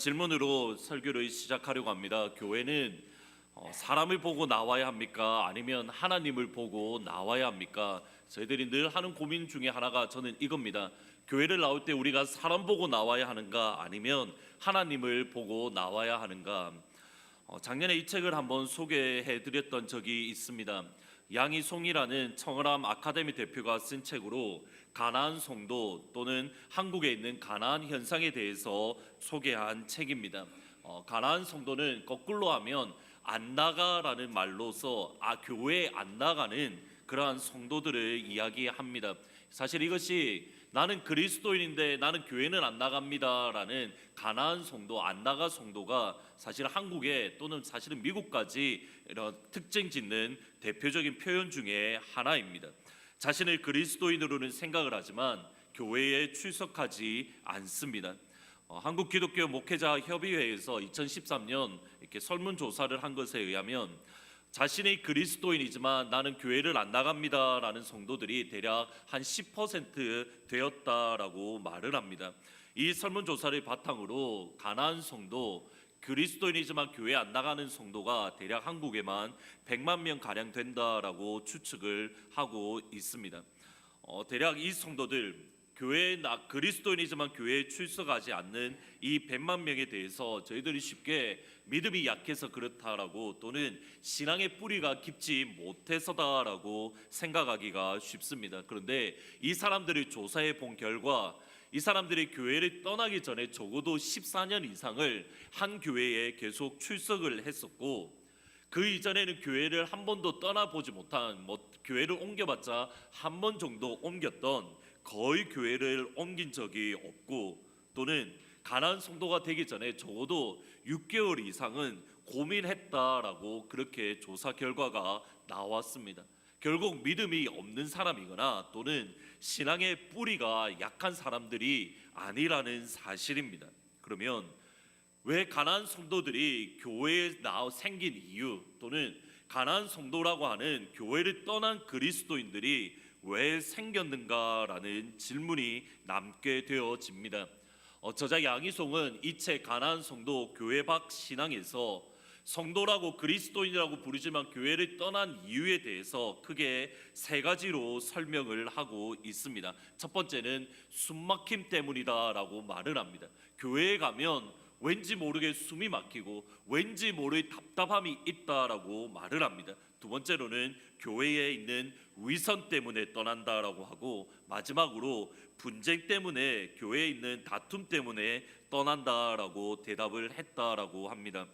질문으로 설교를 시작하려고 합니다. 교회는 사람을 보고 나와야 합니까? 아니면 하나님을 보고 나와야 합니까? 저희들이 늘 하는 고민 중에 하나가 저는 이겁니다. 교회를 나올 때 우리가 사람 보고 나와야 하는가? 아니면 하나님을 보고 나와야 하는가? 작년에 이 책을 한번 소개해 드렸던 적이 있습니다. 양희송이라는 청어람 아카데미 대표가 쓴 책으로 가나안 성도 또는 한국에 있는 가나안 현상에 대해서 소개한 책입니다. 가나안 성도는 거꾸로 하면 안 나가라는 말로서 교회에 안 나가는 그러한 성도들을 이야기합니다. 사실 이것이 나는 그리스도인인데 나는 교회는 안 나갑니다라는 가나안 성도, 안 나가 성도가 사실 한국에 또는 사실은 미국까지 이런 특징 짓는 대표적인 표현 중에 하나입니다. 자신을 그리스도인으로는 생각을 하지만 교회에 출석하지 않습니다. 한국 기독교 목회자 협의회에서 2013년 이렇게 설문조사를 한 것에 의하면 자신이 그리스도인이지만 나는 교회를 안 나갑니다라는 성도들이 대략 한 10% 되었다라고 말을 합니다. 이 설문조사를 바탕으로 가나안 성도, 그리스도인이지만 교회 안 나가는 성도가 대략 한국에만 100만 명 가량 된다라고 추측을 하고 있습니다. 대략 이 성도들 그리스도인이지만 교회에 출석하지 않는 이 100만 명에 대해서 저희들이 쉽게 믿음이 약해서 그렇다라고 또는 신앙의 뿌리가 깊지 못해서다라고 생각하기가 쉽습니다. 그런데 이 사람들을 조사해 본 결과 이 사람들이 교회를 떠나기 전에 적어도 14년 이상을 한 교회에 계속 출석을 했었고 그 이전에는 교회를 한 번도 떠나보지 못한 교회를 옮겨봤자 한 번 정도 옮겼던 거의 교회를 옮긴 적이 없고 또는 가나안 성도가 되기 전에 적어도 6개월 이상은 고민했다라고 그렇게 조사 결과가 나왔습니다. 결국 믿음이 없는 사람이거나 또는 신앙의 뿌리가 약한 사람들이 아니라는 사실입니다. 그러면 왜 가나안 성도들이 교회에 생긴 이유 또는 가나안 성도라고 하는 교회를 떠난 그리스도인들이 왜 생겼는가라는 질문이 남게 되어집니다. 저자 양희송은 이 책 가나안 성도 교회 밖 신앙에서 성도라고 그리스도인이라고 부르지만 교회를 떠난 이유에 대해서 크게 세 가지로 설명을 하고 있습니다. 첫 번째는 숨막힘 때문이다라고 말을 합니다. 교회에 가면 왠지 모르게 숨이 막히고 왠지 모르게 답답함이 있다라고 말을 합니다. 두 번째로는 교회에 있는 위선 때문에 떠난다라고 하고 마지막으로 분쟁 때문에 교회에 있는 다툼 때문에 떠난다라고 대답을 했다라고 합니다.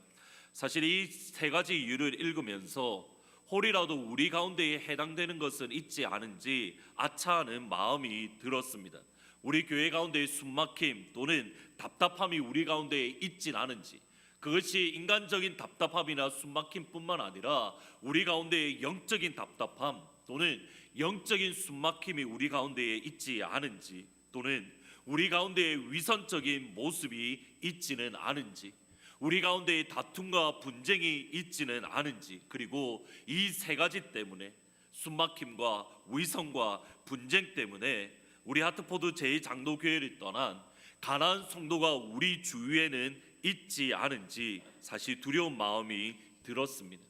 사실 이 세 가지 이유를 읽으면서 혹이라도 우리 가운데에 해당되는 것은 있지 않은지 아차하는 마음이 들었습니다. 우리 교회 가운데의 숨막힘 또는 답답함이 우리 가운데에 있진 않은지 그것이 인간적인 답답함이나 숨막힘뿐만 아니라 우리 가운데의 영적인 답답함 또는 영적인 숨막힘이 우리 가운데에 있지 않은지 또는 우리 가운데의 위선적인 모습이 있지는 않은지 우리 가운데의 다툼과 분쟁이 있지는 않은지 그리고 이 세 가지 때문에 숨막힘과 위선과 분쟁 때문에 우리 하트포드 제2장로교회를 떠난 가나안 성도가 우리 주위에는 있지 않은지 사실 두려운 마음이 들었습니다.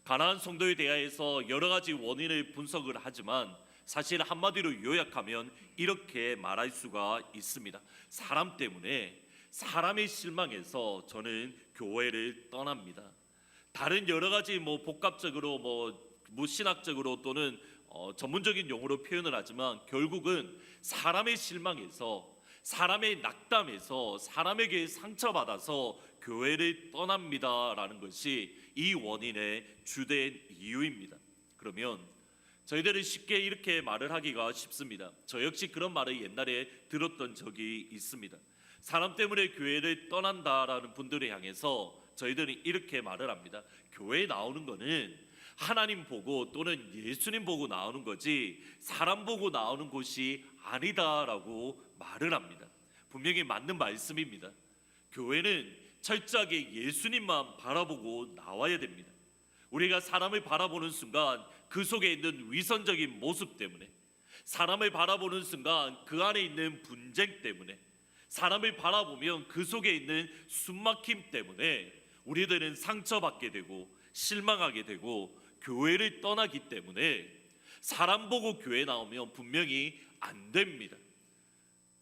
가나안 성도에 대해서 여러 가지 원인을 분석을 하지만 사실 한마디로 요약하면 이렇게 말할 수가 있습니다. 사람 때문에 사람의 실망에서 저는 교회를 떠납니다. 다른 여러 가지 복합적으로 신학적으로 또는 전문적인 용어로 표현을 하지만 결국은 사람의 실망에서 사람의 낙담에서 사람에게 상처받아서 교회를 떠납니다라는 것이 이 원인의 주된 이유입니다. 그러면 저희들은 쉽게 이렇게 말을 하기가 쉽습니다. 저 역시 그런 말을 옛날에 들었던 적이 있습니다. 사람 때문에 교회를 떠난다라는 분들을 향해서 저희들은 이렇게 말을 합니다. 교회에 나오는 거는 하나님 보고 또는 예수님 보고 나오는 거지 사람 보고 나오는 곳이 아니다라고 말을 합니다. 분명히 맞는 말씀입니다. 교회는 철저하게 예수님만 바라보고 나와야 됩니다. 우리가 사람을 바라보는 순간 그 속에 있는 위선적인 모습 때문에 사람을 바라보는 순간 그 안에 있는 분쟁 때문에 사람을 바라보면 그 속에 있는 숨막힘 때문에 우리들은 상처받게 되고 실망하게 되고 교회를 떠나기 때문에 사람 보고 교회 나오면 분명히 안 됩니다.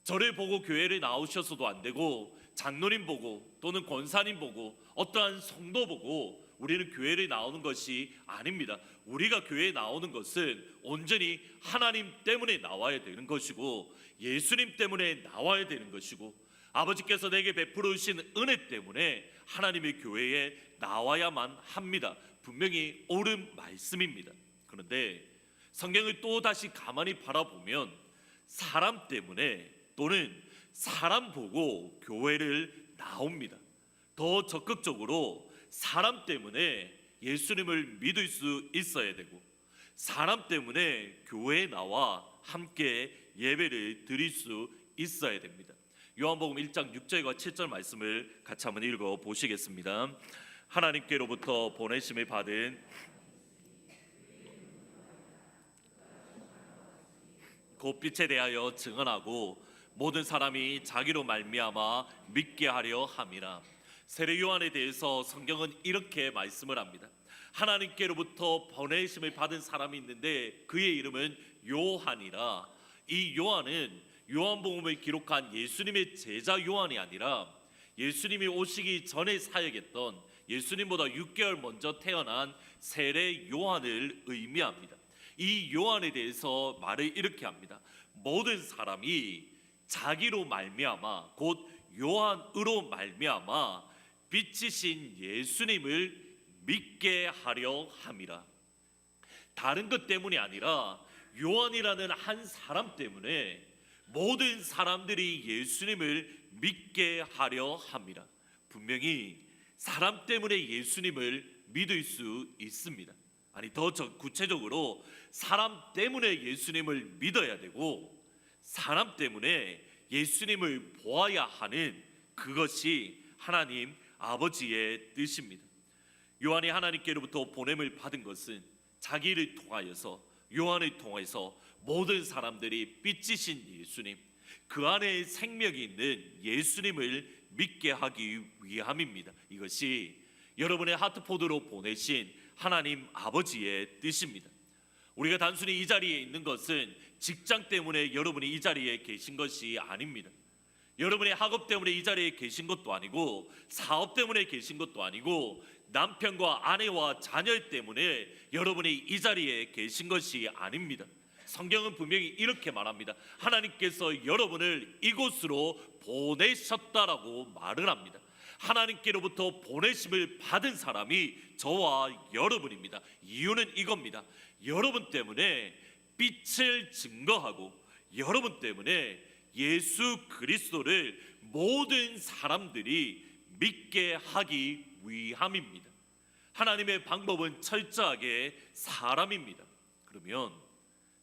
저를 보고 교회를 나오셔서도 안 되고, 장로님 보고 또는 권사님 보고 어떠한 성도 보고 우리는 교회를 나오는 것이 아닙니다. 우리가 교회에 나오는 것은 온전히 하나님 때문에 나와야 되는 것이고, 예수님 때문에 나와야 되는 것이고, 아버지께서 내게 베풀어 주신 은혜 때문에 하나님의 교회에 나와야만 합니다. 분명히 옳은 말씀입니다. 그런데 성경을 또 다시 가만히 바라보면 사람 때문에 또는 사람 보고 교회를 나옵니다. 더 적극적으로 사람 때문에 예수님을 믿을 수 있어야 되고, 사람 때문에 교회에 나와 함께 예배를 드릴 수 있어야 됩니다. 요한복음 1장 6절과 7절 말씀을 같이 한번 읽어 보시겠습니다. 하나님께로부터 보내심을 받은 그 빛에 대하여 증언하고 모든 사람이 자기로 말미암아 믿게 하려 함이라. 세례 요한에 대해서 성경은 이렇게 말씀을 합니다. 하나님께로부터 보내심을 받은 사람이 있는데 그의 이름은 요한이라. 이 요한은 요한복음을 기록한 예수님의 제자 요한이 아니라 예수님이 오시기 전에 사역했던, 예수님보다 6개월 먼저 태어난 세례 요한을 의미합니다. 이 요한에 대해서 말을 이렇게 합니다. 모든 사람이 자기로 말미암아, 곧 요한으로 말미암아 빛이신 예수님을 믿게 하려 함이라. 다른 것 때문이 아니라 요한이라는 한 사람 때문에 모든 사람들이 예수님을 믿게 하려 합니다. 분명히 사람 때문에 예수님을 믿을 수 있습니다. 아니, 더 구체적으로 사람 때문에 예수님을 믿어야 되고, 사람 때문에 예수님을 보아야 하는 그것이 하나님 아버지의 뜻입니다. 요한이 하나님께로부터 보냄을 받은 것은 자기를 통하여서, 요한을 통해서 모든 사람들이 빛이신 예수님, 그 안에 생명이 있는 예수님을 믿게 하기 위함입니다. 이것이 여러분의 하트포드로 보내신 하나님 아버지의 뜻입니다. 우리가 단순히 이 자리에 있는 것은 직장 때문에 여러분이 이 자리에 계신 것이 아닙니다. 여러분의 학업 때문에 이 자리에 계신 것도 아니고, 사업 때문에 계신 것도 아니고, 남편과 아내와 자녀 때문에 여러분이 이 자리에 계신 것이 아닙니다. 성경은 분명히 이렇게 말합니다. 하나님께서 여러분을 이곳으로 보내셨다라고 말을 합니다. 하나님께로부터 보내심을 받은 사람이 저와 여러분입니다. 이유는 이겁니다. 여러분 때문에 빛을 증거하고, 여러분 때문에 예수 그리스도를 모든 사람들이 믿게 하기 위함입니다. 하나님의 방법은 철저하게 사람입니다. 그러면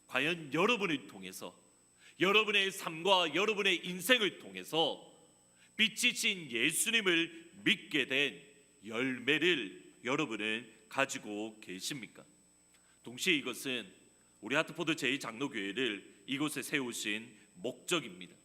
과연 여러분을 통해서, 여러분의 삶과 여러분의 인생을 통해서 빛이신 예수님을 믿게 된 열매를 여러분은 가지고 계십니까? 동시에 이것은 우리 하트포드 제2장로교회를 이곳에 세우신 목적입니다.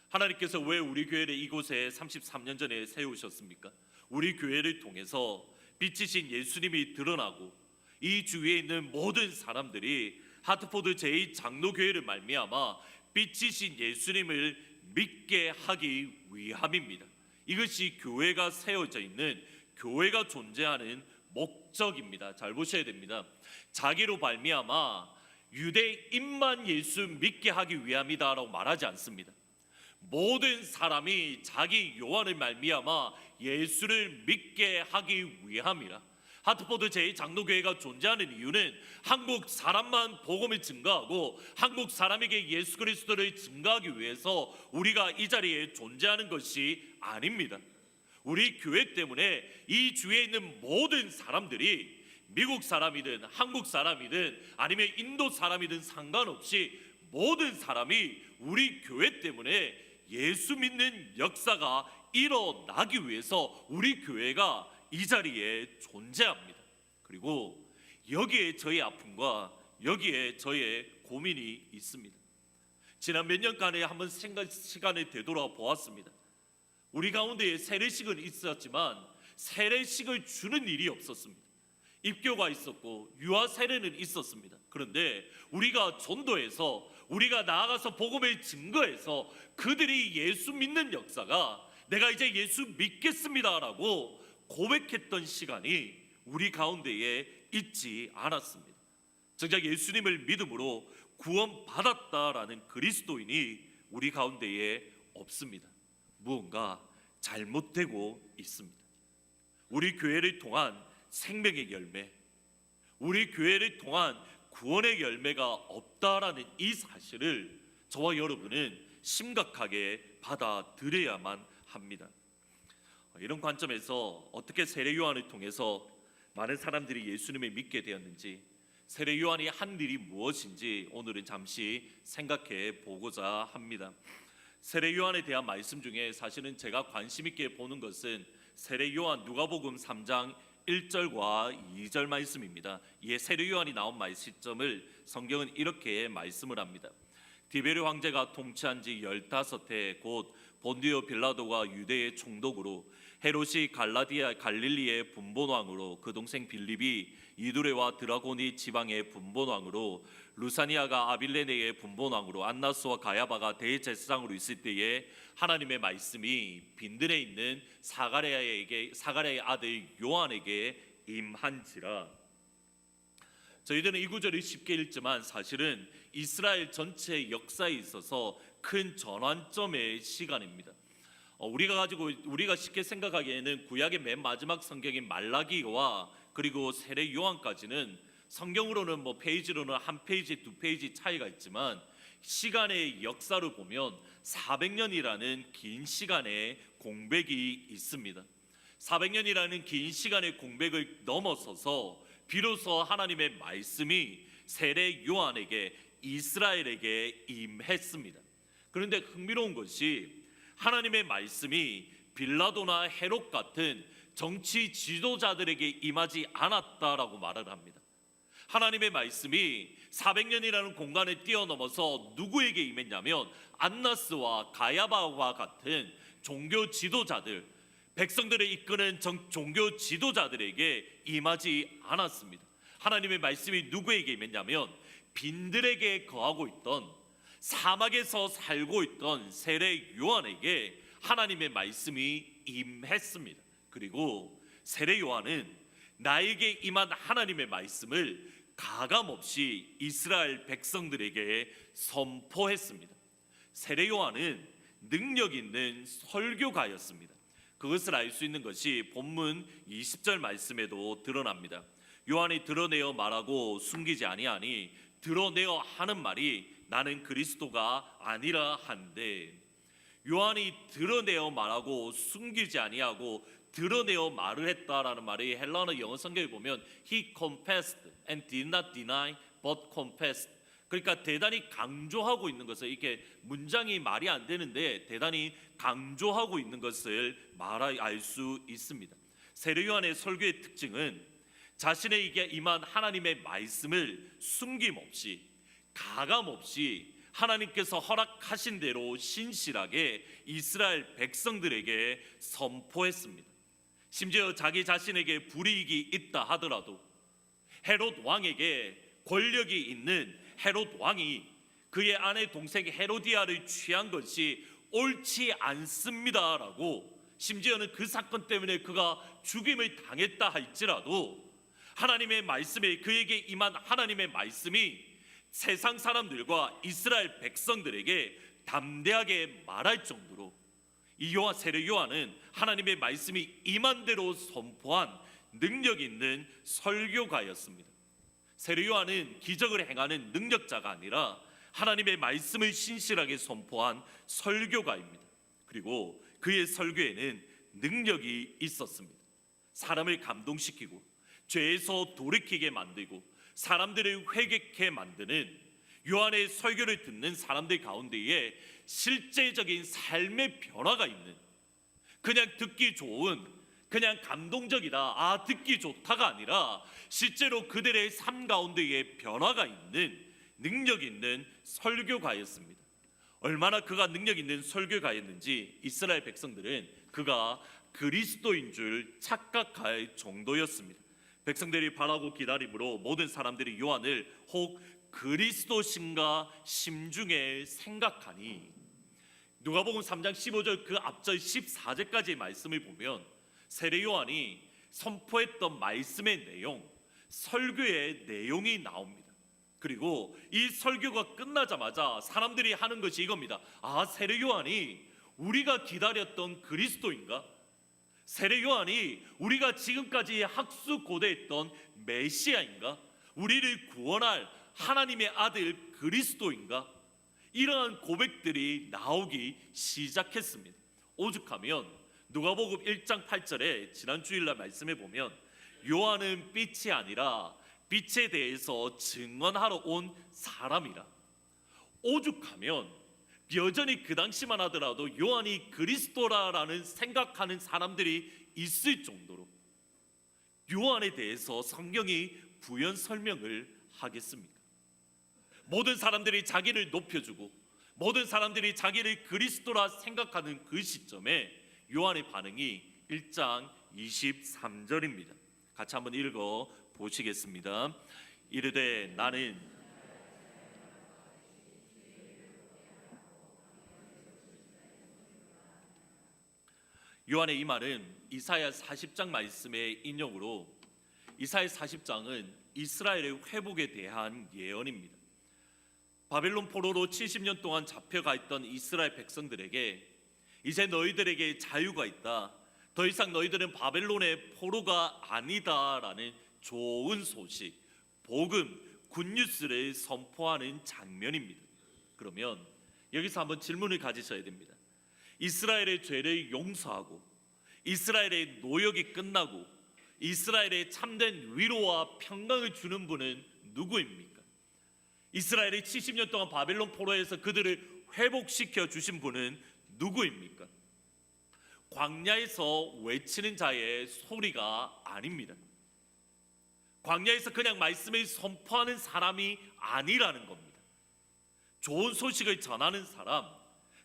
하나님께서 왜 우리 교회를 이곳에 33년 전에 세우셨습니까? 우리 교회를 통해서 빛이신 예수님이 드러나고 이 주위에 있는 모든 사람들이 하트포드 제2장로교회를 말미암아 빛이신 예수님을 믿게 하기 위함입니다. 이것이 교회가 세워져 있는, 교회가 존재하는 목적입니다. 잘 보셔야 됩니다. 자기로 말미암아 유대인만 예수 믿게 하기 위함이다라고 말하지 않습니다. 모든 사람이 자기 요한을 말미암아 예수를 믿게 하기 위함이라. 하트포드 제2장로교회가 존재하는 이유는 한국 사람만 복음을 증거하고 한국 사람에게 예수 그리스도를 증거하기 위해서 우리가 이 자리에 존재하는 것이 아닙니다. 우리 교회 때문에 이 주위에 있는 모든 사람들이 미국 사람이든 한국 사람이든 아니면 인도 사람이든 상관없이 모든 사람이 우리 교회 때문에 예수 믿는 역사가 일어나기 위해서 우리 교회가 이 자리에 존재합니다. 그리고 여기에 저의 아픔과 여기에 저의 고민이 있습니다. 지난 몇 년간에 한번 시간을 되돌아보았습니다. 우리 가운데 세례식은 있었지만 세례식을 주는 일이 없었습니다. 입교가 있었고 유아 세례는 있었습니다. 그런데 우리가 전도해서 우리가 나아가서 복음을 증거해서 그들이 예수 믿는 역사가 내가 이제 예수 믿겠습니다라고 고백했던 시간이 우리 가운데에 있지 않았습니다. 정작 예수님을 믿음으로 구원받았다라는 그리스도인이 우리 가운데에 없습니다. 무언가 잘못되고 있습니다. 우리 교회를 통한 생명의 열매, 우리 교회를 통한 구원의 열매가 없다라는 이 사실을 저와 여러분은 심각하게 받아들여야만 합니다. 이런 관점에서 어떻게 세례 요한을 통해서 많은 사람들이 예수님을 믿게 되었는지, 세례 요한이 한 일이 무엇인지 오늘은 잠시 생각해 보고자 합니다. 세례 요한에 대한 말씀 중에 사실은 제가 관심 있게 보는 것은 세례 요한 누가복음 3장 1절과 2절 말씀입니다. 이 세례 요한이 나온 시점을 성경은 이렇게 말씀을 합니다. 디베르 황제가 통치한 지 15해 곧 본디오 빌라도가 유대의 총독으로, 헤롯이 갈릴리의 분본왕으로, 그 동생 빌립이 이두레와 드라고니 지방의 분본왕으로, 루사니아가 아빌레네의 분본왕으로, 안나스와 가야바가 대제사장으로 있을 때에 하나님의 말씀이 빈들에 있는 사가랴의 아들 요한에게 임한지라. 저희들은 이 구절을 쉽게 읽지만 사실은 이스라엘 전체 역사에 있어서 큰 전환점의 시간입니다. 우리가 쉽게 생각하기에는 구약의 맨 마지막 성경인 말라기와 그리고 세례 요한까지는 성경으로는 페이지로는 한 페이지, 두 페이지 차이가 있지만 시간의 역사를 보면 400년이라는 긴 시간의 공백이 있습니다. 400년이라는 긴 시간의 공백을 넘어서서 비로소 하나님의 말씀이 세례 요한에게, 이스라엘에게 임했습니다. 그런데 흥미로운 것이 하나님의 말씀이 빌라도나 헤롯 같은 정치 지도자들에게 임하지 않았다라고 말을 합니다. 하나님의 말씀이 400년이라는 공간을 뛰어넘어서 누구에게 임했냐면 안나스와 가야바와 같은 종교 지도자들, 백성들을 이끄는 종교 지도자들에게 임하지 않았습니다. 하나님의 말씀이 누구에게 임했냐면 빈들에게 거하고 있던, 사막에서 살고 있던 세례 요한에게 하나님의 말씀이 임했습니다. 그리고 세례 요한은 나에게 임한 하나님의 말씀을 가감없이 이스라엘 백성들에게 선포했습니다. 세례 요한은 능력 있는 설교가였습니다. 그것을 알 수 있는 것이 본문 20절 말씀에도 드러납니다. 요한이 드러내어 말하고 숨기지 아니하니 드러내어 하는 말이 나는 그리스도가 아니라 한데, 요한이 드러내어 말하고 숨기지 아니하고 드러내어 말을 했다라는 말이 헬라어 영어 성경에 보면 he confessed and did not deny but confessed. 그러니까 대단히 강조하고 있는 것을, 이게 문장이 말이 안 되는데 대단히 강조하고 있는 것을 알 수 있습니다. 세례 요한의 설교의 특징은 자신에게 임한 하나님의 말씀을 숨김없이 가감없이 하나님께서 허락하신 대로 신실하게 이스라엘 백성들에게 선포했습니다. 심지어 자기 자신에게 불이익이 있다 하더라도 헤롯 왕에게 권력이 있는 헤롯 왕이 그의 아내 동생 헤로디아를 취한 것이 옳지 않습니다라고, 심지어는 그 사건 때문에 그가 죽임을 당했다 할지라도 하나님의 말씀에, 그에게 임한 하나님의 말씀이 세상 사람들과 이스라엘 백성들에게 담대하게 말할 정도로 이 세례 요한은 하나님의 말씀이 임한 대로 선포한 능력 있는 설교가였습니다. 세례 요한은 기적을 행하는 능력자가 아니라 하나님의 말씀을 신실하게 선포한 설교가입니다. 그리고 그의 설교에는 능력이 있었습니다. 사람을 감동시키고 죄에서 돌이키게 만들고 사람들을 회개케 만드는 요한의 설교를 듣는 사람들 가운데에 실제적인 삶의 변화가 있는, 그냥 듣기 좋은, 그냥 감동적이다, 듣기 좋다가 아니라 실제로 그들의 삶 가운데에 변화가 있는 능력 있는 설교가였습니다. 얼마나 그가 능력 있는 설교가였는지 이스라엘 백성들은 그가 그리스도인 줄 착각할 정도였습니다. 백성들이 바라고 기다림으로 모든 사람들이 요한을 혹 그리스도신가 심중에 생각하니, 누가복음 3장 15절 그 앞절 14절까지의 말씀을 보면 세례 요한이 선포했던 말씀의 내용, 설교의 내용이 나옵니다. 그리고 이 설교가 끝나자마자 사람들이 하는 것이 이겁니다. 아, 세례 요한이 우리가 기다렸던 그리스도인가? 세례 요한이 우리가 지금까지 학수고대했던 메시아인가? 우리를 구원할 하나님의 아들 그리스도인가? 이러한 고백들이 나오기 시작했습니다. 오죽하면 누가복음 1장 8절에 지난 주일날 말씀해 보면 요한은 빛이 아니라 빛에 대해서 증언하러 온 사람이라. 오죽하면 여전히 그 당시만 하더라도 요한이 그리스도라는 생각하는 사람들이 있을 정도로 요한에 대해서 성경이 부연 설명을 하겠습니까? 모든 사람들이 자기를 높여주고 모든 사람들이 자기를 그리스도라 생각하는 그 시점에 요한의 반응이 1장 23절입니다. 같이 한번 읽어 보시겠습니다. 이르되 나는 요한의 이 말은 이사야 40장 말씀의 인용으로, 이사야 40장은 이스라엘의 회복에 대한 예언입니다. 바벨론 포로로 70년 동안 잡혀가 있던 이스라엘 백성들에게 이제 너희들에게 자유가 있다, 더 이상 너희들은 바벨론의 포로가 아니다라는 좋은 소식, 복음, 굿뉴스를 선포하는 장면입니다. 그러면 여기서 한번 질문을 가지셔야 됩니다. 이스라엘의 죄를 용서하고 이스라엘의 노역이 끝나고 이스라엘의 참된 위로와 평강을 주는 분은 누구입니까? 이스라엘이 70년 동안 바벨론 포로에서 그들을 회복시켜 주신 분은 누구입니까? 광야에서 외치는 자의 소리가 아닙니다. 광야에서 그냥 말씀을 선포하는 사람이 아니라는 겁니다. 좋은 소식을 전하는 사람,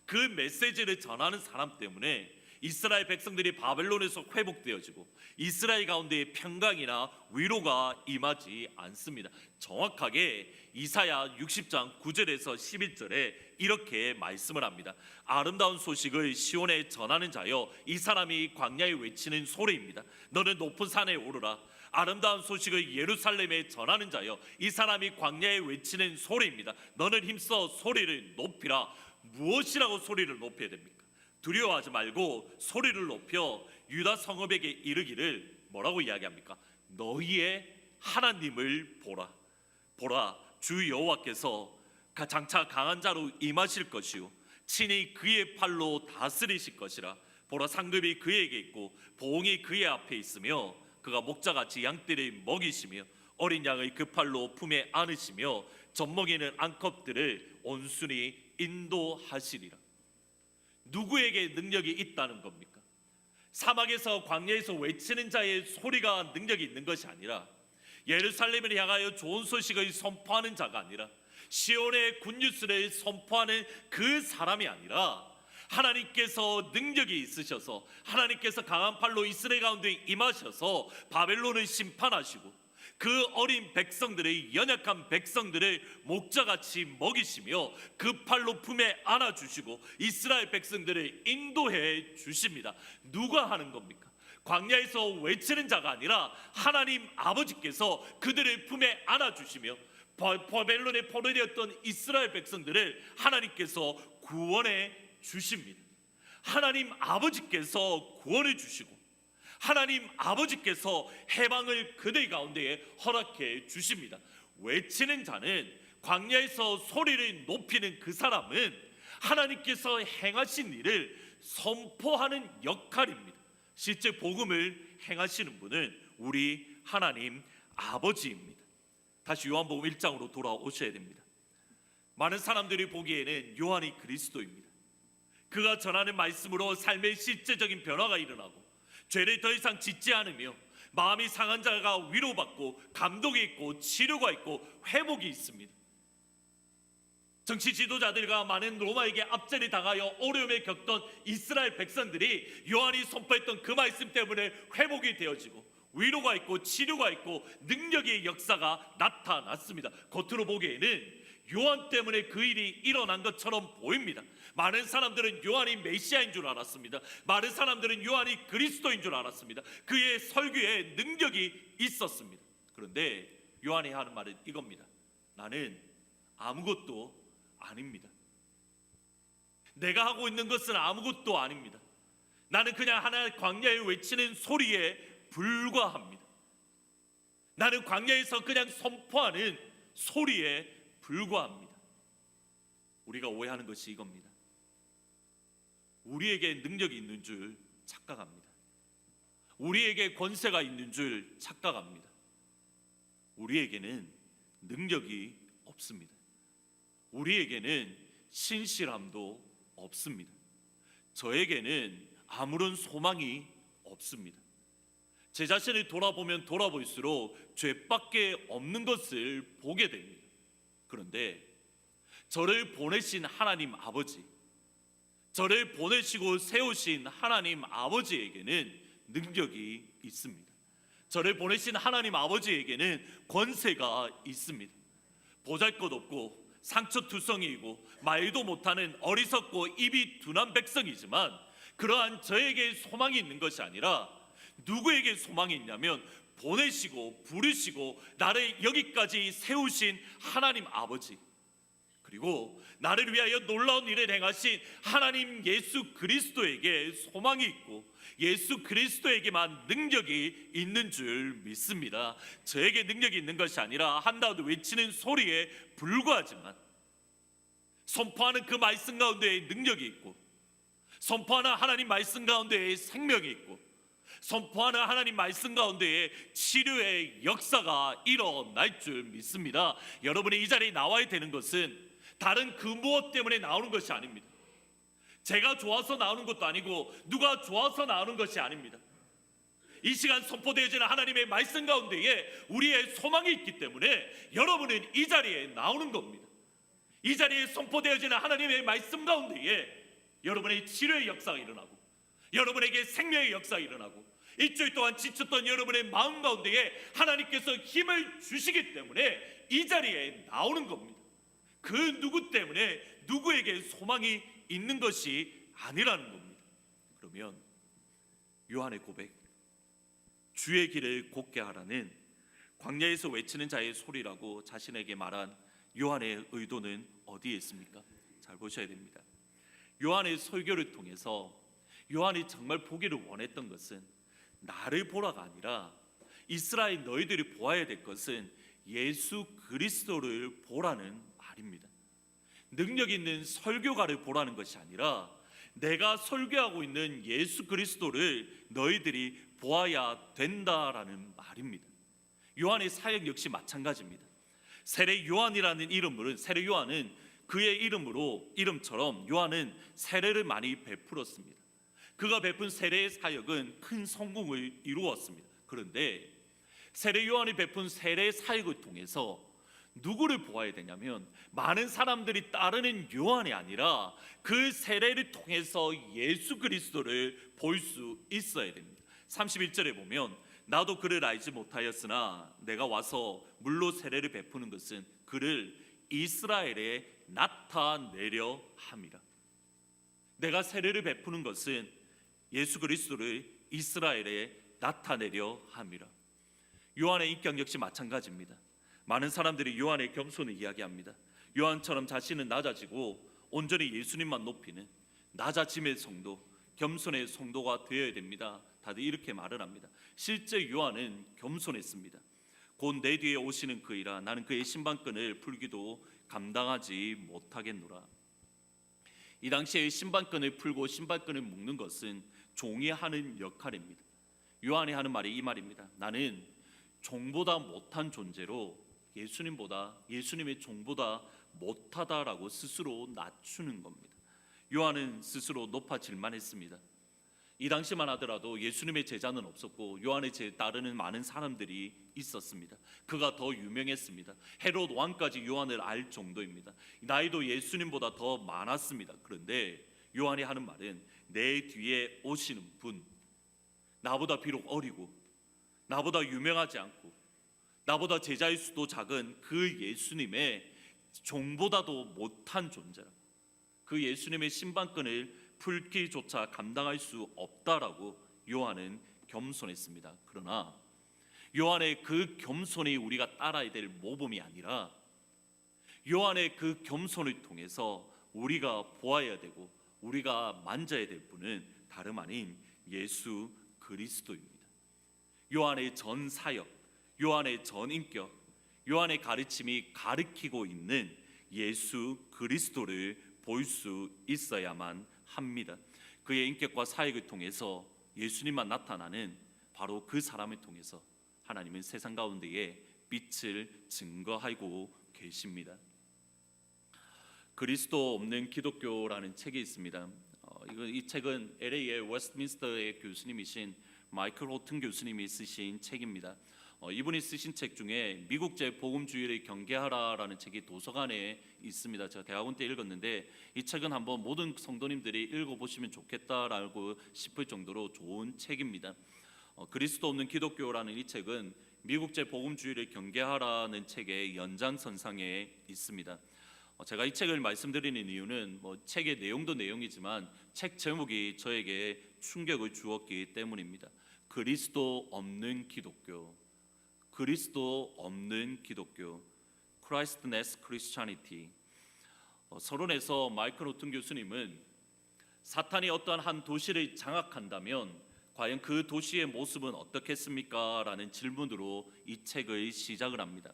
그 메시지를 전하는 사람 때문에 이스라엘 백성들이 바벨론에서 회복되어지고 이스라엘 가운데 평강이나 위로가 임하지 않습니다. 정확하게 이사야 60장 9절에서 11절에 이렇게 말씀을 합니다. 아름다운 소식을 시온에 전하는 자여, 이 사람이 광야에 외치는 소리입니다. 너는 높은 산에 오르라. 아름다운 소식을 예루살렘에 전하는 자여, 이 사람이 광야에 외치는 소리입니다. 너는 힘써 소리를 높이라. 무엇이라고 소리를 높여야 됩니까? 두려워하지 말고 소리를 높여 유다 성읍에게 이르기를 뭐라고 이야기합니까? 너희의 하나님을 보라. 보라, 주 여호와께서 장차 강한 자로 임하실 것이요 친히 그의 팔로 다스리실 것이라. 보라, 상급이 그에게 있고 보응이 그의 앞에 있으며 그가 목자같이 양떼를 먹이시며 어린 양의 그 팔로 품에 안으시며 젖먹이는 암컷들을 온순히 인도하시리라. 누구에게 능력이 있다는 겁니까? 사막에서 광야에서 외치는 자의 소리가 능력이 있는 것이 아니라, 예루살렘을 향하여 좋은 소식을 선포하는 자가 아니라, 시온의 굿뉴스를 선포하는 그 사람이 아니라, 하나님께서 능력이 있으셔서 하나님께서 강한 팔로 이스라엘 가운데 임하셔서 바벨론을 심판하시고 그 어린 백성들의, 연약한 백성들을 목자같이 먹이시며 그 팔로 품에 안아주시고 이스라엘 백성들을 인도해 주십니다. 누가 하는 겁니까? 광야에서 외치는 자가 아니라 하나님 아버지께서 그들을 품에 안아주시며 바벨론에 포로되었던 이스라엘 백성들을 하나님께서 구원해 주십니다. 하나님 아버지께서 구원해 주시고 하나님 아버지께서 해방을 그들 가운데에 허락해 주십니다. 외치는 자는, 광야에서 소리를 높이는 그 사람은 하나님께서 행하신 일을 선포하는 역할입니다. 실제 복음을 행하시는 분은 우리 하나님 아버지입니다. 다시 요한복음 1장으로 돌아오셔야 됩니다. 많은 사람들이 보기에는 요한이 그리스도입니다. 그가 전하는 말씀으로 삶의 실제적인 변화가 일어나고 죄를 더 이상 짓지 않으며 마음이 상한 자가 위로받고 감동이 있고 치료가 있고 회복이 있습니다. 정치 지도자들과 많은 로마에게 압제를 당하여 어려움을 겪던 이스라엘 백성들이 요한이 선포했던 그 말씀 때문에 회복이 되어지고 위로가 있고 치료가 있고 능력의 역사가 나타났습니다. 겉으로 보기에는 요한 때문에 그 일이 일어난 것처럼 보입니다. 많은 사람들은 요한이 메시아인 줄 알았습니다. 많은 사람들은 요한이 그리스도인 줄 알았습니다. 그의 설교에 능력이 있었습니다. 그런데 요한이 하는 말은 이겁니다. 나는 아무것도 아닙니다. 내가 하고 있는 것은 아무것도 아닙니다. 나는 그냥 하나의 광야에 외치는 소리에 불과합니다. 나는 광야에서 그냥 선포하는 소리에 불과합니다. 우리가 오해하는 것이 이겁니다. 우리에게 능력이 있는 줄 착각합니다. 우리에게 권세가 있는 줄 착각합니다. 우리에게는 능력이 없습니다. 우리에게는 신실함도 없습니다. 저에게는 아무런 소망이 없습니다. 제 자신을 돌아보면 돌아볼수록 죄밖에 없는 것을 보게 됩니다. 그런데 저를 보내신 하나님 아버지, 저를 보내시고 세우신 하나님 아버지에게는 능력이 있습니다. 저를 보내신 하나님 아버지에게는 권세가 있습니다. 보잘것없고 상처투성이이고 말도 못하는 어리석고 입이 둔한 백성이지만 그러한 저에게 소망이 있는 것이 아니라 누구에게 소망이 있냐면 보내시고 부르시고 나를 여기까지 세우신 하나님 아버지, 그리고 나를 위하여 놀라운 일을 행하신 하나님 예수 그리스도에게 소망이 있고 예수 그리스도에게만 능력이 있는 줄 믿습니다. 저에게 능력이 있는 것이 아니라 한다고 외치는 소리에 불과하지만 선포하는 그 말씀 가운데에 능력이 있고 선포하는 하나님 말씀 가운데에 생명이 있고 선포하는 하나님 말씀 가운데에 치료의 역사가 일어날 줄 믿습니다. 여러분이 이 자리에 나와야 되는 것은 다른 그 무엇 때문에 나오는 것이 아닙니다. 제가 좋아서 나오는 것도 아니고 누가 좋아서 나오는 것이 아닙니다. 이 시간 선포되어지는 하나님의 말씀 가운데에 우리의 소망이 있기 때문에 여러분은 이 자리에 나오는 겁니다. 이 자리에 선포되어지는 하나님의 말씀 가운데에 여러분의 치료의 역사가 일어나고 여러분에게 생명의 역사가 일어나고 일주일 동안 지쳤던 여러분의 마음 가운데에 하나님께서 힘을 주시기 때문에 이 자리에 나오는 겁니다. 그 누구 때문에 누구에게 소망이 있는 것이 아니라는 겁니다. 그러면 요한의 고백, 주의 길을 곧게 하라는 광야에서 외치는 자의 소리라고 자신에게 말한 요한의 의도는 어디에 있습니까? 잘 보셔야 됩니다. 요한의 설교를 통해서 요한이 정말 보기를 원했던 것은 나를 보라가 아니라 이스라엘 너희들이 보아야 될 것은 예수 그리스도를 보라는 말입니다. 능력 있는 설교가를 보라는 것이 아니라 내가 설교하고 있는 예수 그리스도를 너희들이 보아야 된다라는 말입니다. 요한의 사역 역시 마찬가지입니다. 세례 요한이라는 이름으로 세례 요한은 그의 이름처럼 요한은 세례를 많이 베풀었습니다. 그가 베푼 세례의 사역은 큰 성공을 이루었습니다. 그런데 세례 요한이 베푼 세례의 사역을 통해서 누구를 보아야 되냐면 많은 사람들이 따르는 요한이 아니라 그 세례를 통해서 예수 그리스도를 볼 수 있어야 됩니다. 31절에 보면 나도 그를 알지 못하였으나 내가 와서 물로 세례를 베푸는 것은 그를 이스라엘에 나타내려 함이라. 내가 세례를 베푸는 것은 예수 그리스도를 이스라엘에 나타내려 함이라. 요한의 인격 역시 마찬가지입니다. 많은 사람들이 요한의 겸손을 이야기합니다. 요한처럼 자신은 낮아지고 온전히 예수님만 높이는 낮아짐의 성도, 겸손의 성도가 되어야 됩니다. 다들 이렇게 말을 합니다. 실제 요한은 겸손했습니다. 곧 내 뒤에 오시는 그이라 나는 그의 신방끈을 풀기도 감당하지 못하겠노라. 이 당시에 신방끈을 풀고 신발끈을 묶는 것은 종이 하는 역할입니다. 요한이 하는 말이 이 말입니다. 나는 종보다 못한 존재로 예수님의 종보다 못하다라고 스스로 낮추는 겁니다. 요한은 스스로 높아질만 했습니다. 이 당시만 하더라도 예수님의 제자는 없었고 요한의 따르는 많은 사람들이 있었습니다. 그가 더 유명했습니다. 헤롯 왕까지 요한을 알 정도입니다. 나이도 예수님보다 더 많았습니다. 그런데 요한이 하는 말은 내 뒤에 오시는 분, 나보다 비록 어리고 나보다 유명하지 않고 나보다 제자일 수도 작은 그 예수님의 종보다도 못한 존재라고, 그 예수님의 신방끈을 풀기조차 감당할 수 없다라고 요한은 겸손했습니다. 그러나 요한의 그 겸손이 우리가 따라야 될 모범이 아니라 요한의 그 겸손을 통해서 우리가 보아야 되고 우리가 만져야 될 분은 다름 아닌 예수 그리스도입니다. 요한의 전 사역, 요한의 전 인격, 요한의 가르침이 가르치고 있는 예수 그리스도를 볼 수 있어야만 합니다. 그의 인격과 사역을 통해서 예수님만 나타나는 바로 그 사람을 통해서 하나님은 세상 가운데에 빛을 증거하고 계십니다. 그리스도 없는 기독교라는 책이 있습니다. 이 책은 LA의 웨스트민스터의 교수님이신 마이클 호튼 교수님이 쓰신 책입니다. 이분이 쓰신 책 중에 미국제 복음주의를 경계하라라는 책이 도서관에 있습니다. 제가 대학원 때 읽었는데 이 책은 한번 모든 성도님들이 읽어보시면 좋겠다라고 싶을 정도로 좋은 책입니다. 그리스도 없는 기독교라는 이 책은 미국제 복음주의를 경계하라는 책의 연장선상에 있습니다. 제가 이 책을 말씀드리는 이유는 책의 내용도 내용이지만 책 제목이 저에게 충격을 주었기 때문입니다. 그리스도 없는 기독교, 그리스도 없는 기독교, Christless Christianity. 서론에서 마이클 호튼 교수님은 사탄이 어떠한 한 도시를 장악한다면 과연 그 도시의 모습은 어떻겠습니까? 라는 질문으로 이 책을 시작을 합니다.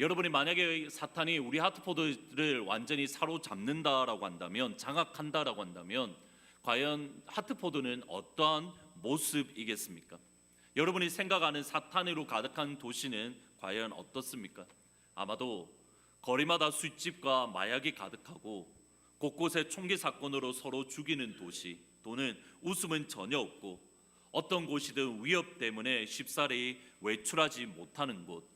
여러분이 만약에 사탄이 우리 하트포드를 완전히 사로잡는다라고 한다면, 장악한다라고 한다면 과연 하트포드는 어떠한 모습이겠습니까? 여러분이 생각하는 사탄으로 가득한 도시는 과연 어떻습니까? 아마도 거리마다 술집과 마약이 가득하고 곳곳에 총기 사건으로 서로 죽이는 도시, 또는 웃음은 전혀 없고 어떤 곳이든 위협 때문에 쉽사리 외출하지 못하는 곳,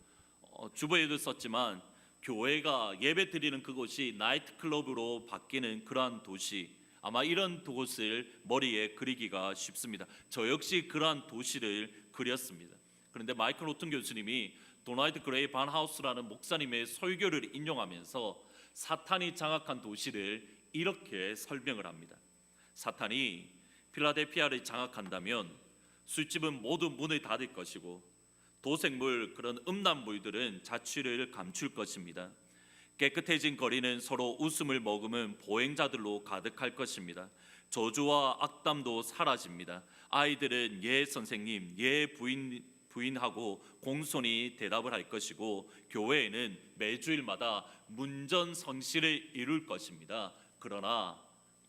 주보에도 썼지만 교회가 예배 드리는 그곳이 나이트클럽으로 바뀌는 그러한 도시, 아마 이런 곳을 머리에 그리기가 쉽습니다. 저 역시 그러한 도시를 그렸습니다. 그런데 마이클 호튼 교수님이 도널드 그레이 반하우스라는 목사님의 설교를 인용하면서 사탄이 장악한 도시를 이렇게 설명을 합니다. 사탄이 필라델피아를 장악한다면 술집은 모두 문을 닫을 것이고 도색물, 그런 음란물들은 자취를 감출 것입니다. 깨끗해진 거리는 서로 웃음을 머금은 보행자들로 가득할 것입니다. 저주와 악담도 사라집니다. 아이들은 예 선생님, 예 부인하고 공손히 대답을 할 것이고 교회에는 매주일마다 문전성시를 이룰 것입니다. 그러나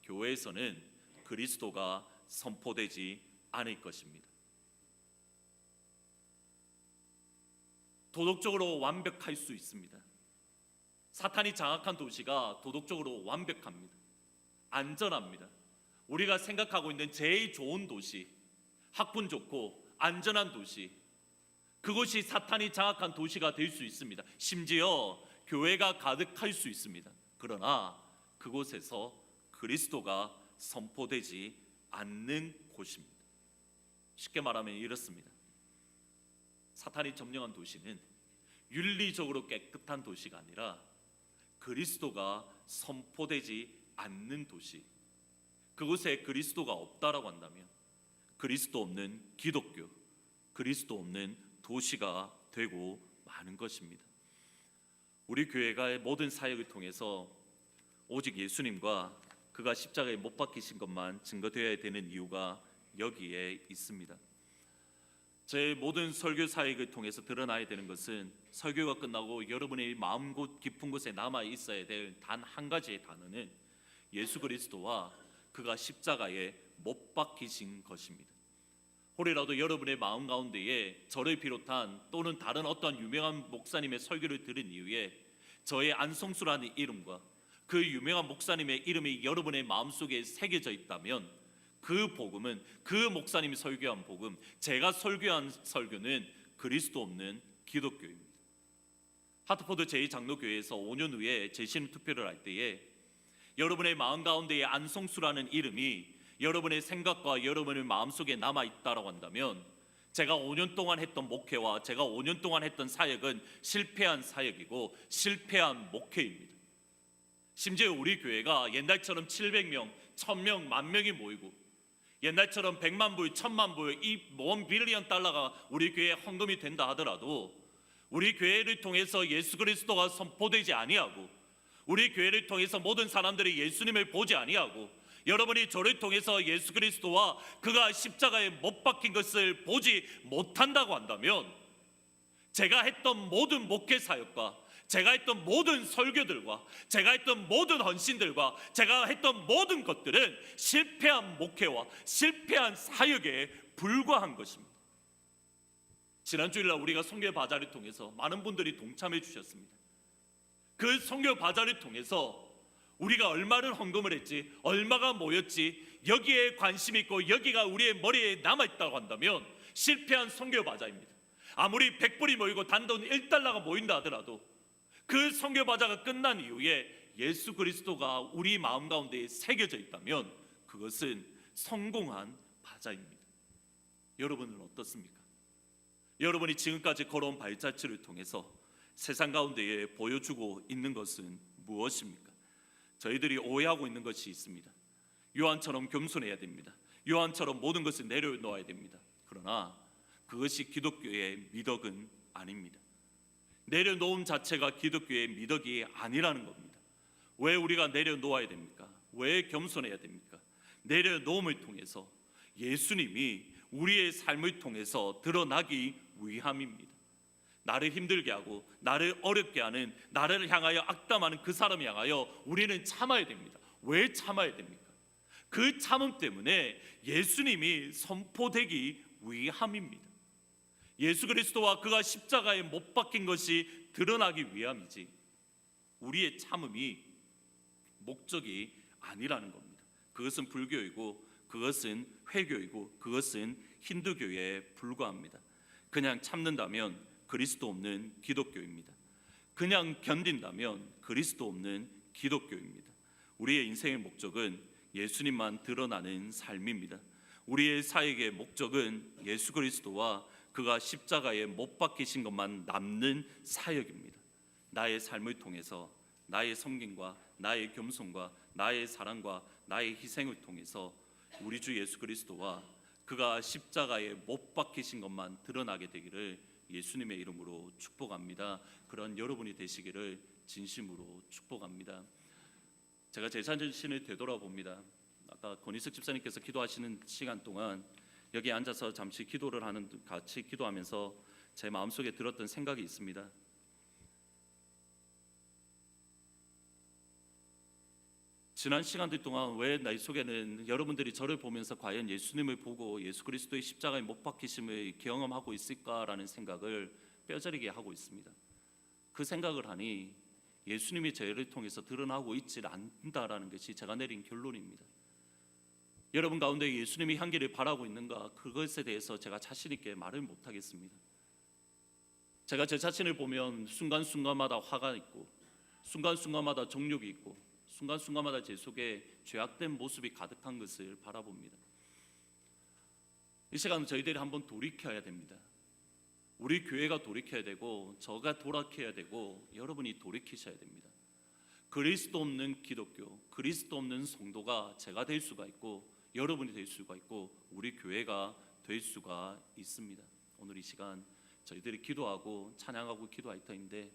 교회에서는 그리스도가 선포되지 않을 것입니다. 도덕적으로 완벽할 수 있습니다. 사탄이 장악한 도시가 도덕적으로 완벽합니다. 안전합니다. 우리가 생각하고 있는 제일 좋은 도시, 학군 좋고 안전한 도시, 그것이 사탄이 장악한 도시가 될 수 있습니다. 심지어 교회가 가득할 수 있습니다. 그러나 그곳에서 그리스도가 선포되지 않는 곳입니다. 쉽게 말하면 이렇습니다. 사탄이 점령한 도시는 윤리적으로 깨끗한 도시가 아니라 그리스도가 선포되지 않는 도시, 그곳에 그리스도가 없다라고 한다면 그리스도 없는 기독교, 그리스도 없는 도시가 되고 마는 것입니다. 우리 교회가 모든 사역을 통해서 오직 예수님과 그가 십자가에 못 박히신 것만 증거되어야 되는 이유가 여기에 있습니다. 제 모든 설교 사역을 통해서 드러나야 되는 것은 설교가 끝나고 여러분의 마음 깊은 곳에 남아 있어야 될 단 한 가지의 단어는 예수 그리스도와 그가 십자가에 못 박히신 것입니다. 혹이라도 여러분의 마음 가운데에 저를 비롯한 또는 다른 어떠한 유명한 목사님의 설교를 들은 이후에 저의 안성수라는 이름과 그 유명한 목사님의 이름이 여러분의 마음속에 새겨져 있다면 그 복음은, 그 목사님이 설교한 복음, 제가 설교한 설교는 그리스도 없는 기독교입니다. 하트포드 제2장로교회에서 5년 후에 재신 투표를 할 때에 여러분의 마음 가운데에 안성수라는 이름이 여러분의 생각과 여러분의 마음속에 남아있다고 한다면, 제가 5년 동안 했던 목회와 제가 5년 동안 했던 사역은 실패한 사역이고 실패한 목회입니다. 심지어 우리 교회가 옛날처럼 700명, 1000명, 10,000명이 모이고 옛날처럼 100만 불, 1000만 불, 이 $1 빌리언 우리 교회에 헌금이 된다 하더라도 우리 교회를 통해서 예수 그리스도가 선포되지 아니하고, 우리 교회를 통해서 모든 사람들이 예수님을 보지 아니하고, 여러분이 저를 통해서 예수 그리스도와 그가 십자가에 못 박힌 것을 보지 못한다고 한다면, 제가 했던 모든 목회 사역과 제가 했던 모든 설교들과 제가 했던 모든 헌신들과 제가 했던 모든 것들은 실패한 목회와 실패한 사역에 불과한 것입니다. 지난 주일날 우리가 선교 바자를 통해서 많은 분들이 동참해 주셨습니다. 그 선교 바자를 통해서 우리가 얼마를 헌금을 했지, 얼마가 모였지, 여기에 관심 있고 여기가 우리의 머리에 남아있다고 한다면 실패한 선교 바자입니다. 아무리 100불이 모이고 단돈 $1가 모인다 하더라도 그 선교 바자가 끝난 이후에 예수 그리스도가 우리 마음 가운데 새겨져 있다면 그것은 성공한 바자입니다. 여러분은 어떻습니까? 여러분이 지금까지 걸어온 발자취를 통해서 세상 가운데에 보여주고 있는 것은 무엇입니까? 저희들이 오해하고 있는 것이 있습니다. 요한처럼 겸손해야 됩니다. 요한처럼 모든 것을 내려놓아야 됩니다. 그러나 그것이 기독교의 미덕은 아닙니다. 내려놓음 자체가 기독교의 미덕이 아니라는 겁니다. 왜 우리가 내려놓아야 됩니까? 왜 겸손해야 됩니까? 내려놓음을 통해서 예수님이 우리의 삶을 통해서 드러나기 위함입니다. 나를 힘들게 하고 나를 어렵게 하는, 나를 향하여 악담하는 그 사람을 향하여 우리는 참아야 됩니다. 왜 참아야 됩니까? 그 참음 때문에 예수님이 선포되기 위함입니다. 예수 그리스도와 그가 십자가에 못 박힌 것이 드러나기 위함이지 우리의 참음이 목적이 아니라는 겁니다. 그것은 불교이고 그것은 회교이고 그것은 힌두교에 불과합니다. 그냥 참는다면 그리스도 없는 기독교입니다. 그냥 견딘다면 그리스도 없는 기독교입니다. 우리의 인생의 목적은 예수님만 드러나는 삶입니다. 우리의 사역의 목적은 예수 그리스도와 그가 십자가에 못 박히신 것만 남는 사역입니다. 나의 삶을 통해서 나의 섬김과 나의 겸손과 나의 사랑과 나의 희생을 통해서 우리 주 예수 그리스도와 그가 십자가에 못 박히신 것만 드러나게 되기를 예수님의 이름으로 축복합니다. 그런 여러분이 되시기를 진심으로 축복합니다. 제가 제 자신을 되돌아봅니다. 아까 권희석 집사님께서 기도하시는 시간 동안 여기 앉아서 잠시 기도를 하는, 같이 기도하면서 제 마음속에 들었던 생각이 있습니다. 지난 시간들 동안 왜 나의 속에는 여러분들이 저를 보면서 과연 예수님을 보고 예수 그리스도의 십자가에 못 박히심을 경험하고 있을까라는 생각을 뼈저리게 하고 있습니다. 그 생각을 하니 예수님이 저를 통해서 드러나고 있지 않는다라는 것이 제가 내린 결론입니다. 여러분 가운데 예수님이 향기를 바라고 있는가, 그것에 대해서 제가 자신 있게 말을 못하겠습니다. 제가 제 자신을 보면 순간순간마다 화가 있고 순간순간마다 정욕이 있고 순간순간마다 제 속에 죄악된 모습이 가득한 것을 바라봅니다. 이 시간 저희들이 한번 돌이켜야 됩니다. 우리 교회가 돌이켜야 되고 저가 돌이켜야 되고 여러분이 돌이키셔야 됩니다. 그리스도 없는 기독교, 그리스도 없는 성도가 제가 될 수가 있고 여러분이 될 수가 있고 우리 교회가 될 수가 있습니다. 오늘 이 시간 저희들이 기도하고 찬양하고 기도할 터인데,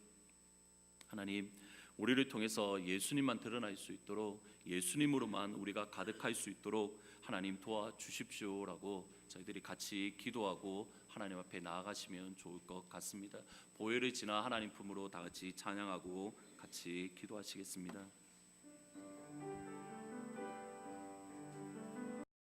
하나님 우리를 통해서 예수님만 드러날 수 있도록, 예수님으로만 우리가 가득할 수 있도록 하나님 도와주십시오라고 저희들이 같이 기도하고 하나님 앞에 나아가시면 좋을 것 같습니다. 보혈을 지나 하나님 품으로 다 같이 찬양하고 같이 기도하시겠습니다.